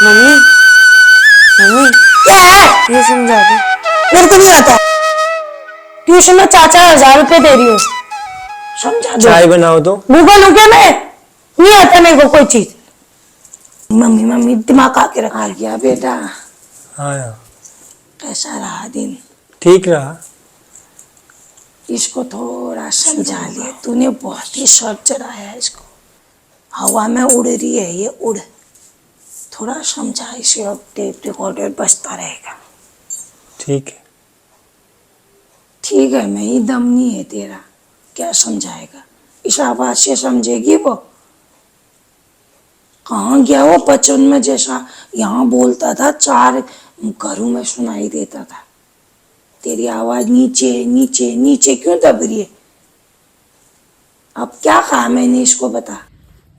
Mummy mummy क्या है? ये समझा दो। मेरे को नहीं आता। ट्यूशन में 4,000 रुपए दे रही हूँ, समझा दो। चाय बनाओ तो। गूगल हूँ क्या मैं? नहीं आता मेरे को कोई चीज। मम्मी मम्मी दिमाग आके रखा गया बेटा। हाँ कैसा रहा दिन? ठीक रहा। इसको थोड़ा समझा ले, तूने बहुत ही शौक चढ़ाया है इसको। हवा में उड़ रही है ये, उड़। थोड़ा समझा इसे, अब टेप रिकॉर्डर बजता रहेगा। ठीक है। ठीक है, मैं ही दम नहीं है तेरा, क्या समझाएगा? इस आवाज से समझेगी वो? कहाँ गया वो बचपन में जैसा यहाँ बोलता था, 4 घरों में सुनाई देता था। तेरी आवाज नीचे नीचे नीचे क्यों दब रही है? अब क्या कहा मैंने इसको, बता।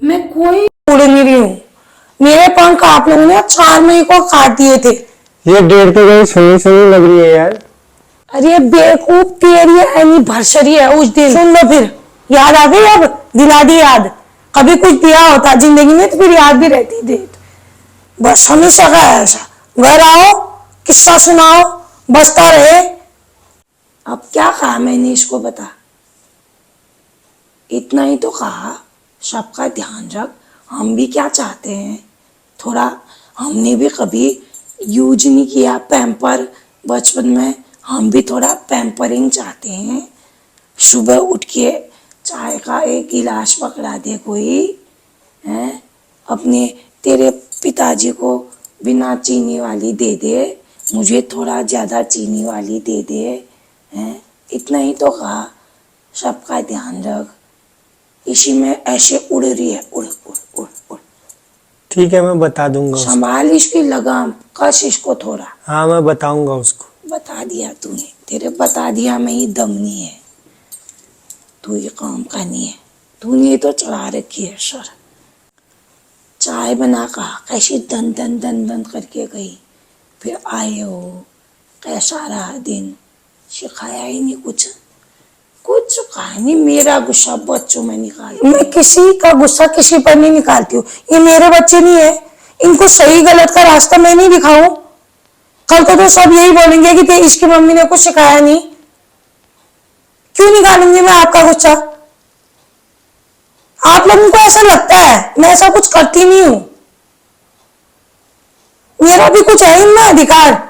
मैं कोई उड़ नहीं रही हूँ। मेरे पंख आप लोगों ने 4 मई को काट दिए थे। ये डेढ़ तो गई, सुनी सुनी लग रही है यार। अरे बेवकूफ, तेरी ऐनी भरसरी है उस दिन। सुन लो फिर, याद आ गई, अब दिला दी याद। कभी कुछ दिया होता जिंदगी में तो फिर याद भी रहती थी। बस हमेशा का ऐसा, घर आओ किस्सा सुनाओ, बसता रहे। अब क्या कहा मैंने इसको, बता। इतना ही तो कहा, सबका ध्यान रख। हम भी क्या चाहते हैं, थोड़ा हमने भी कभी यूज नहीं किया पैम्पर बचपन में, हम भी थोड़ा पैम्परिंग चाहते हैं। सुबह उठ के चाय का एक गिलास पकड़ा दे कोई, है? अपने तेरे पिताजी को बिना चीनी वाली दे दे, मुझे थोड़ा ज़्यादा चीनी वाली दे दे, हैं? इतना ही तो कहा, सबका ध्यान रख। इसी में ऐसे उड़ रही है, उड़ उड़ उड़ उड़। ठीक है, मैं बता दूंगा उसको। संभाल इसकी लगाम, कस इसको थोड़ा। हाँ मैं बताऊंगा उसको। बता दिया तूने, तेरे बता दिया में ही दम नहीं है। तू ये काम का नहीं है, तूने तो चढ़ा रखी है सर। चाय बना कहा, कैसी दन दन दन दन करके गई, फिर आए हो, कैसा रहा दिन? सिखाया ही नहीं कुछ, कुछ कहा नहीं। मेरा गुस्सा बच्चों में निकालती, मैं किसी का गुस्सा किसी पर नहीं निकालती हूँ। ये मेरे बच्चे नहीं है, इनको सही गलत का रास्ता मैं नहीं दिखाऊं। कल को तो सब यही बोलेंगे कि इसकी मम्मी ने कुछ सिखाया नहीं। क्यों निकालूंगी मैं आपका गुस्सा? आप लोगों को ऐसा लगता है, मैं ऐसा कुछ करती नहीं हूं। मेरा भी कुछ है इनमें अधिकार।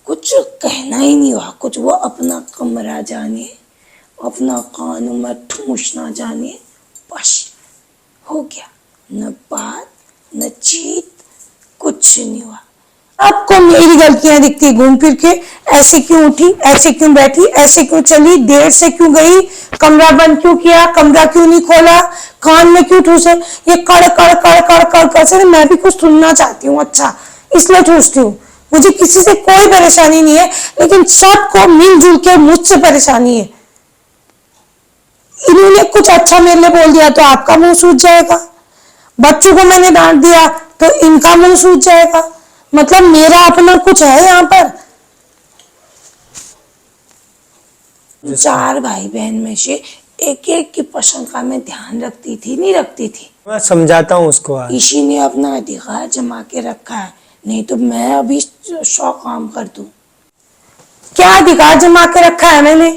कुछ कहना ही नहीं हुआ, कुछ वो अपना कमरा जाने, अपना कान में ठूंसना जाने, बस हो गया। न बात न चीत, कुछ नहीं हुआ। अब को मेरी गलतियां दिखती घूम फिर के, ऐसे क्यों उठी, ऐसे क्यों बैठी, ऐसे क्यों चली, देर से क्यों गई, कमरा बंद क्यों किया, कमरा क्यों नहीं खोला, कान में क्यों ठूसे। ये कड़ कड़ कड़ कड़ कड़ कर से मैं भी कुछ सुनना चाहती हूँ, अच्छा इसलिए ठूसती हूँ। मुझे किसी से कोई परेशानी नहीं है, लेकिन सबको मिलजुल के मुझसे परेशानी है। इन्होंने कुछ अच्छा मेरे लिए बोल दिया तो आपका मुंह सूझ जाएगा, बच्चों को मैंने डांट दिया तो इनका मुंह सूझ जाएगा। मतलब मेरा अपना कुछ है यहाँ पर? 4 भाई बहन में से एक एक की पसंद का मैं ध्यान रखती थी, नहीं रखती थी? मैं समझाता हूँ उसको आज। इसी ने अपना अधिकार जमा के रखा है, नहीं तो मैं अभी 100 काम कर दूं। क्या अधिकार जमा के रखा है मैंने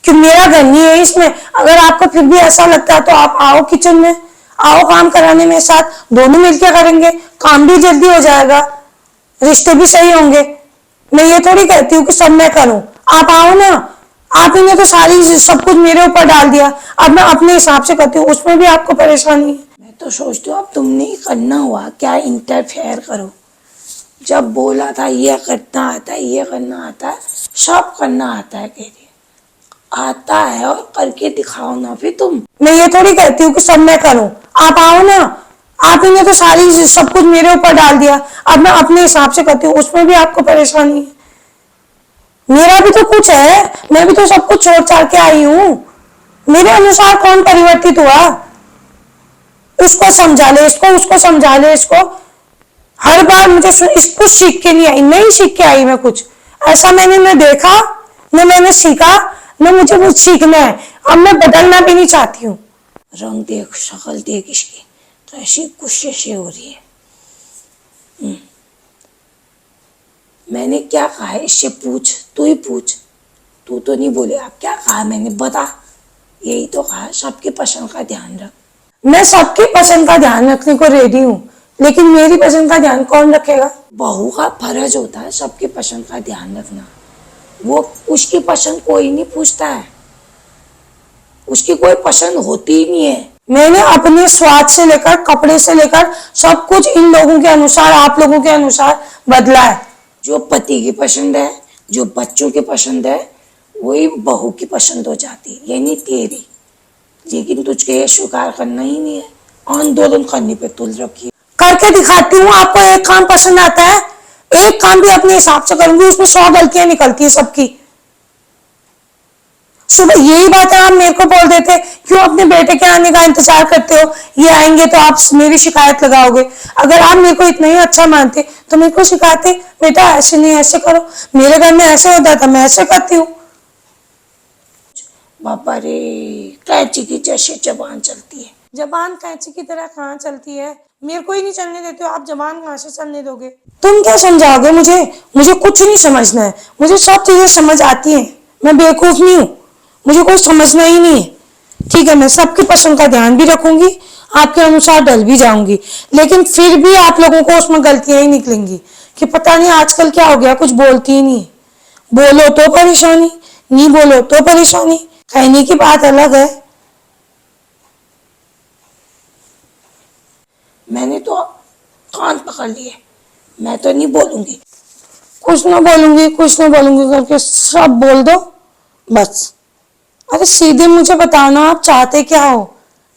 कि मेरा घर नहीं है इसमें? अगर आपको फिर भी ऐसा लगता है तो आप आओ किचन में, आओ काम कराने में, साथ दोनों मिलकर करेंगे, काम भी जल्दी हो जाएगा, रिश्ते भी सही होंगे। मैं ये थोड़ी कहती हूँ कि सब मैं करूं, आप आओ ना। आप ही ने तो सारी सब कुछ मेरे ऊपर डाल दिया, अब मैं अपने हिसाब से करती हूँ, उसमें भी आपको परेशानी है। मैं तो सोचती हूँ अब तुमने ही करना हुआ क्या, इंटरफेयर करो। जब बोला था ये करना आता है, ये करना आता है, सब करना आता है, कह रही आता है और करके दिखाओ ना फिर तुम। मैं ये थोड़ी कहती हूँ कि सब मैं करूं, आप आओ ना। आप ही ने तो सारी सब कुछ मेरे ऊपर डाल दिया, अब मैं अपने हिसाब से करती हूँ, उसमें भी आपको परेशानी है। मेरा भी तो कुछ है, मैं भी तो सब कुछ छोड़ छाड़ के आई हूँ। मेरे अनुसार कौन परिवर्तित हुआ? उसको समझा ले इसको, उसको समझा ले इसको। हर बार मुझे इसको सीख के नहीं आई, नहीं सीख के आई मैं कुछ ऐसा। मैंने न देखा न मैंने सीखा, न मुझे कुछ सीखना है। अब मैं बदलना भी नहीं चाहती हूँ। रंग देख, शक्ल देख इसकी, तो ऐसी गुस्से से हो रही है। मैंने क्या कहा है इससे पूछ, तू ही पूछ। तू तो नहीं बोले, अब क्या कहा मैंने बता। यही तो कहा सबकी पसंद का ध्यान रख। मैं सबकी पसंद का ध्यान रखने को रेडी हूँ, लेकिन मेरी पसंद का ध्यान कौन रखेगा? बहू का फर्ज होता है सबकी पसंद का ध्यान रखना। वो उसकी पसंद कोई नहीं पूछता है, उसकी कोई पसंद होती ही नहीं है। मैंने अपने स्वाद से लेकर कपड़े से लेकर सब कुछ इन लोगों के अनुसार, आप लोगों के अनुसार बदला है। जो पति की पसंद है, जो बच्चों की पसंद है, वही बहू की पसंद हो जाती है, ये नहीं तेरी। लेकिन तुझको ये स्वीकार करना ही नहीं है, आंदोलन करने पे तुल रखी है। करके दिखाती हूँ आपको। एक काम पसंद आता है, एक काम भी अपने हिसाब से करूंगी, उसमें 100 गलतियां निकलती है सबकी। सुबह यही बात है आप मेरे को बोल देते, क्यों अपने बेटे के आने का इंतजार करते हो? ये आएंगे तो आप मेरी शिकायत लगाओगे। अगर आप मेरे को इतना ही अच्छा मानते तो मेरे को सिखाते, बेटा ऐसे नहीं ऐसे करो, मेरे घर में ऐसे होता था, मैं ऐसे करती हूँ। बाबा रे, कैंची की जैसे जबान चलती है। जबान कैंची की तरह कहाँ चलती है? मेरे को ही नहीं चलने देते हो आप, जबान कहाँ से चलने दोगे? तुम क्या समझाओगे मुझे? मुझे कुछ नहीं समझना है, मुझे सब चीजें समझ आती हैं। मैं बेवकूफ नहीं हूँ, मुझे कोई समझना ही नहीं है। ठीक है, मैं सबकी पसंद का ध्यान भी रखूंगी, आपके अनुसार डल भी जाऊंगी, लेकिन फिर भी आप लोगों को उसमें गलतियां ही निकलेंगी कि पता नहीं आजकल क्या हो गया, कुछ बोलती ही नहीं। बोलो तो परेशानी, नहीं बोलो तो परेशानी। कहने की बात अलग है। मैंने तो कान पकड़ लिए, मैं तो नहीं बोलूंगी, कुछ ना बोलूंगी, कुछ ना बोलूंगी करके सब बोल दो बस। अरे सीधे मुझे बताना आप चाहते क्या हो?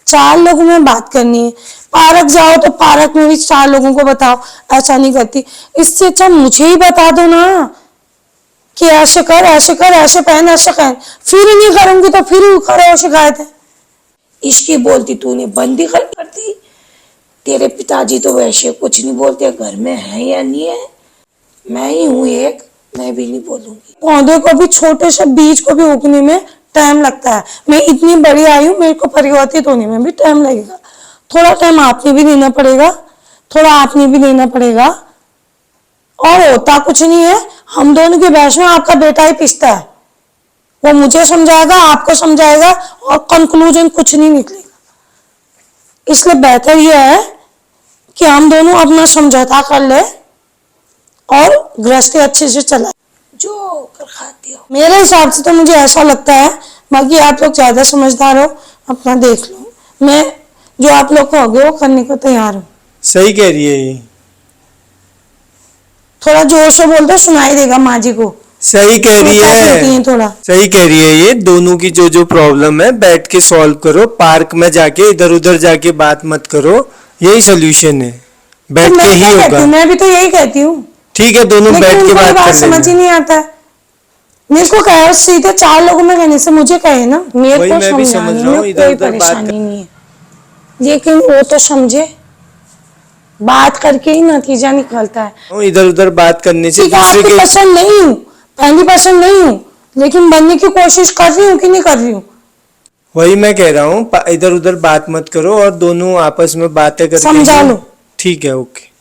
4 लोगों में बात करनी है, पार्क जाओ तो पार्क में भी 4 लोगों को बताओ, ऐसा नहीं करती। इससे अच्छा मुझे ही बता दो ना कि ऐसे कर, ऐसे कर, ऐसे पहन, ऐसे पहन। फिर नहीं करूंगी तो फिर करो शिकायत है। इसकी बोलती तूने बंदी कर दी। तेरे पिताजी तो वैसे कुछ नहीं बोलते, घर में है या नहीं है। मैं ही हूँ एक, मैं भी नहीं बोलूंगी। पौधे को भी, छोटे से बीज को भी उगने में टाइम लगता है। मैं इतनी बड़ी आई हूँ, मेरे को परिवर्तित होने में भी टाइम लगेगा। थोड़ा टाइम आपने भी देना पड़ेगा, थोड़ा आपने भी देना पड़ेगा। और होता कुछ नहीं है, हम दोनों के बहस में आपका बेटा ही पिसता है। वो मुझे समझाएगा, आपको समझाएगा, और कंक्लूजन कुछ नहीं निकलेगा। इसलिए बेहतर यह है कि हम दोनों अपना समझौता कर ले और गृहस्थी अच्छे से चलाए। जो कर खाती हो, मेरे हिसाब से तो मुझे ऐसा लगता है। बाकी आप लोग ज्यादा समझदार हो, अपना देख लो। मैं जो आप लोग को होगे वो करने को तैयार हूँ। सही कह रही है ये, थोड़ा जोर से बोल दो, सुनाई देगा माँ जी को। सही कह रही है, थोड़ा सही कह रही है। ये दोनों की जो जो प्रॉब्लम है बैठ के सॉल्व करो, पार्क में जाके इधर उधर जाके बात मत करो, यही सोल्यूशन है, बैठ तो के ही होगा। मैं भी तो यही कहती हूँ। ठीक है, दोनों बैठ के बात कर समझ ही लेना। नहीं आता है। मेरे को कहे सीधे 4 लोगों में कहने से मुझे कहे ना, मेरे वही को मैं भी समझ समझाने रहा हूँ, में इधर कोई उधर बात परेशानी नहीं है, लेकिन वो तो समझे। बात करके ही नतीजा निकलता है। इधर उधर बात करने से ठीक है, दूसरे आपकी के। पसंद नहीं हूँ, पहली पसंद नहीं हूँ, लेकिन बनने की कोशिश कर रही हूँ कि नहीं कर रही हूँ? वही मैं कह रहा हूँ, इधर उधर बात मत करो और दोनों आपस में बातें करके समझा लो। ठीक है, ओके।